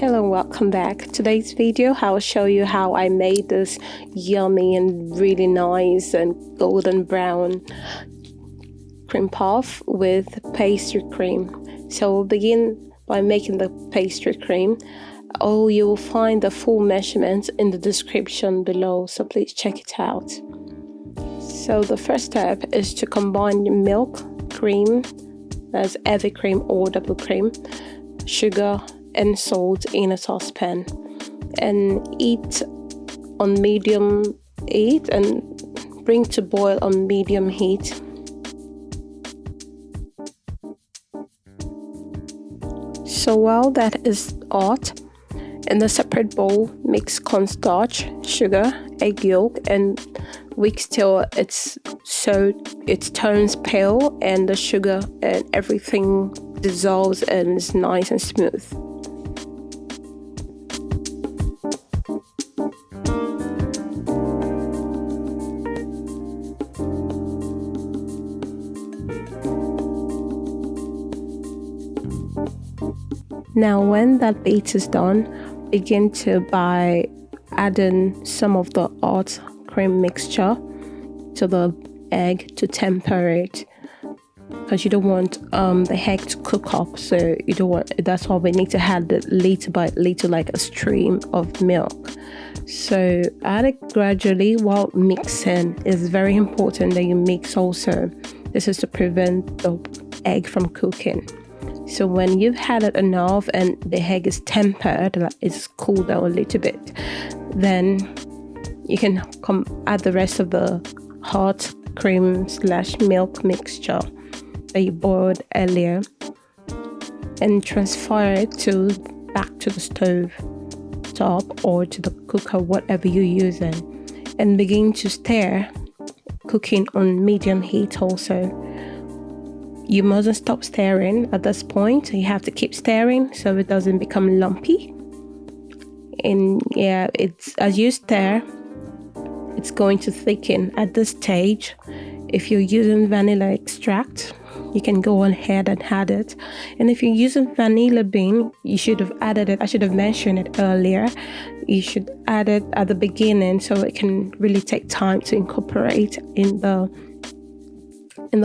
Hello, welcome back. Today's video I will show you how I made this yummy and really nice and golden brown cream puff with pastry cream. So we'll begin by making the pastry cream. Oh, you will find the full measurements in the description below, so please check it out. So the first step is to combine milk, cream, that's heavy cream or double cream, sugar and salt in a saucepan, and heat on medium heat and bring to boil on medium heat. So while that is hot, in a separate bowl, mix cornstarch, sugar, egg yolk, and whisk till it turns pale and the sugar and everything dissolves and is nice and smooth. Now when that beat is done, begin by adding some of the hot cream mixture to the egg to temper it, because you don't want the egg to cook up, so you don't want, that's why we need to add it little by little, like a stream of milk. So add it gradually while mixing. It's very important that you mix also. This is to prevent the egg from cooking. So when you've had it enough and the egg is tempered, like it's cooled down a little bit, then you can add the rest of the hot cream / milk mixture that you boiled earlier and transfer it back to the stove top or to the cooker, whatever you're using, and begin to stir, cooking on medium heat also. You mustn't stop stirring at this point. You have to keep stirring so it doesn't become lumpy. And yeah, it's as you stir, it's going to thicken. At this stage, if you're using vanilla extract, you can go on ahead and add it. And if you're using vanilla bean, you should have added it. I should have mentioned it earlier. You should add it at the beginning so it can really take time to incorporate in the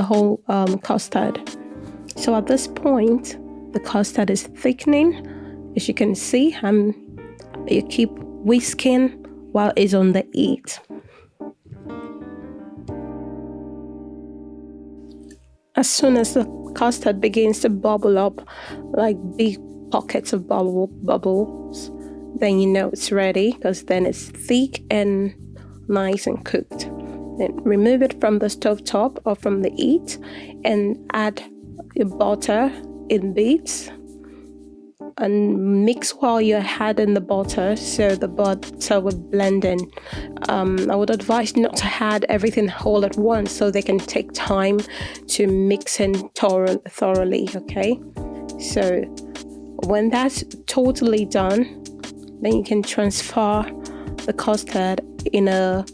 whole custard. So at this point, the custard is thickening. As you can see, you keep whisking while it's on the heat. As soon as the custard begins to bubble up, like big pockets of bubbles, then you know it's ready, because then it's thick and nice and cooked. Then remove it from the stove top or from the heat and add your butter in bits and mix while you're adding the butter, so the butter will blend in. I would advise not to add everything all at once, so they can take time to mix in thoroughly, okay? So when that's totally done, then you can transfer the custard in a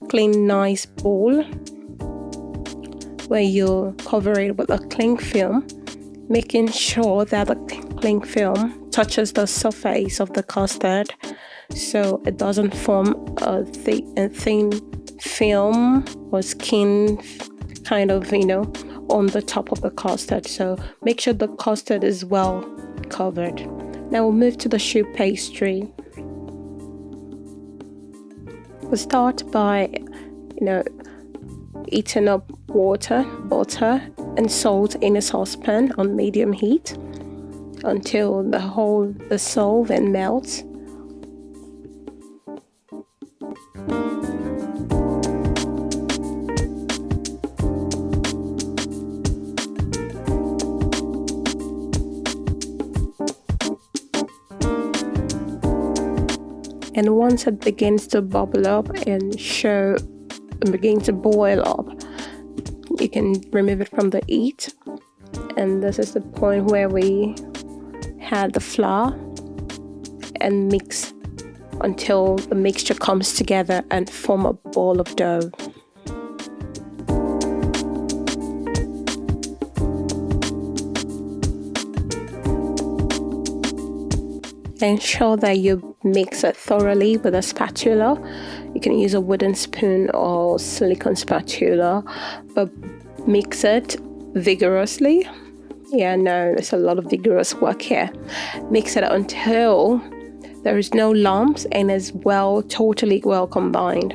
clean, nice bowl where you cover it with a cling film, making sure that the cling film touches the surface of the custard so it doesn't form a thin film or skin kind of, on the top of the custard. So make sure the custard is well covered. Now we'll move to the choux pastry. We'll start by, heating up water, butter, and salt in a saucepan on medium heat until the whole dissolves and melts. And once it begins to bubble up and begin to boil up, you can remove it from the heat. And this is the point where we add the flour and mix until the mixture comes together and form a ball of dough. Ensure that you mix it thoroughly with a spatula. You can use a wooden spoon or silicone spatula, but mix it vigorously. Yeah, no, there's a lot of vigorous work here. Mix it until there is no lumps and is totally well combined.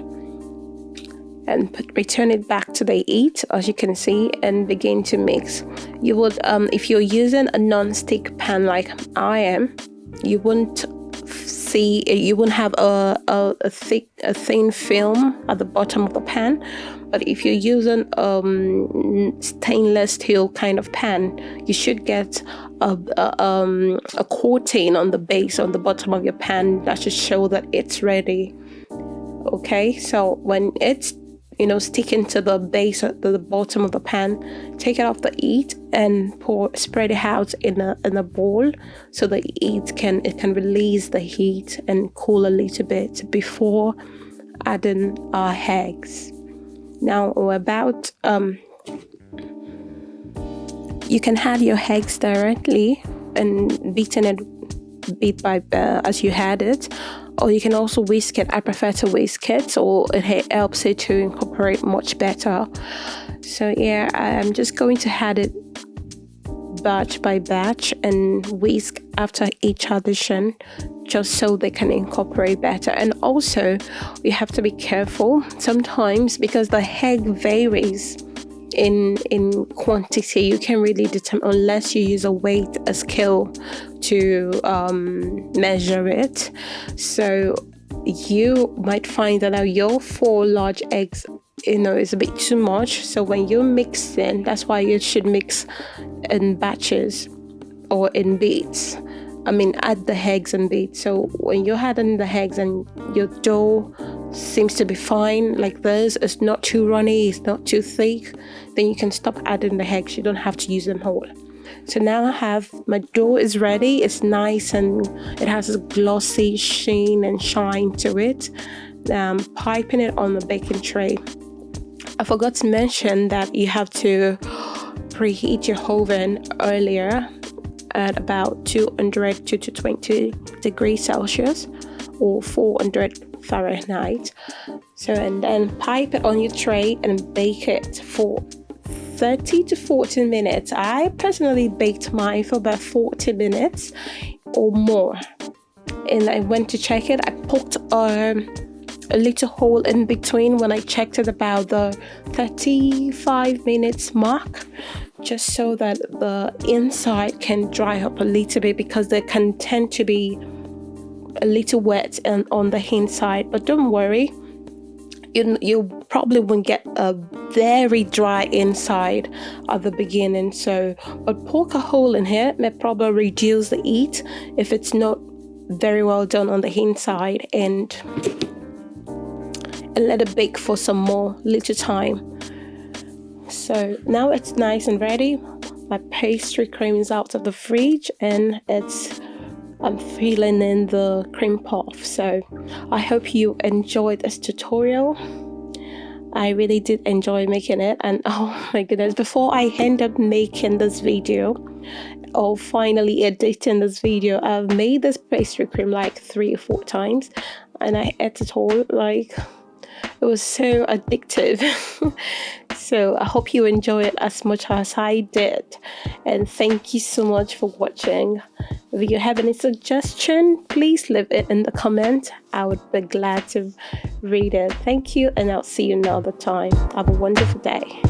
And return it back to the heat, as you can see, and begin to mix. You would, if you're using a non-stick pan like I am, you wouldn't have a thin film at the bottom of the pan. But if you're using stainless steel kind of pan, you should get a coating on the base, on the bottom of your pan, that should show that it's ready. Okay, so when it's sticking to the base at the bottom of the pan, take it off the heat and spread it out in a bowl, so that it can release the heat and cool a little bit before adding our eggs. Now we're about you can add your eggs directly and beating it bit by as you had it, or you can also whisk it. I prefer to whisk it, so it helps it to incorporate much better. So yeah, I'm just going to add it batch by batch and whisk after each addition, just so they can incorporate better. And also we have to be careful sometimes, because the egg varies in quantity. You can really determine, unless you use a scale to measure it. So you might find that now your 4 large eggs is a bit too much. So when you're mixing, that's why you should mix in batches or in beats. Add the eggs and beats. So when you're adding the eggs and your dough seems to be fine like this, it's not too runny, it's not too thick, then you can stop adding the eggs. You don't have to use them whole. So now my dough is ready. It's nice and it has a glossy sheen and shine to it. Piping it on the baking tray. I forgot to mention that you have to preheat your oven earlier at about 200 to 220 degrees Celsius or 400 Fahrenheit. So, and then pipe it on your tray and bake it for 30 to 40 minutes. I personally baked mine for about 40 minutes or more. And I went to check it. I poked a little hole in between when I checked it about the 35 minutes mark, just so that the inside can dry up a little bit, because they can tend to be a little wet and on the inside. But don't worry, you probably won't get a very dry inside at the beginning. So, but poke a hole in here may probably reduce the heat if it's not very well done on the inside, and let it bake for some more little time. So now it's nice and ready. My pastry cream is out of the fridge and I'm filling in the cream puff. So I hope you enjoyed this tutorial. I really did enjoy making it, and oh my goodness, before I end up making this video or finally editing this video, I've made this pastry cream like 3 or 4 times, and I ate it all. It was so addictive. So I hope you enjoy it as much as I did, and thank you so much for watching. If you have any suggestion, please leave it in the comment. I would be glad to read it. Thank you, and I'll see you another time. Have a wonderful day.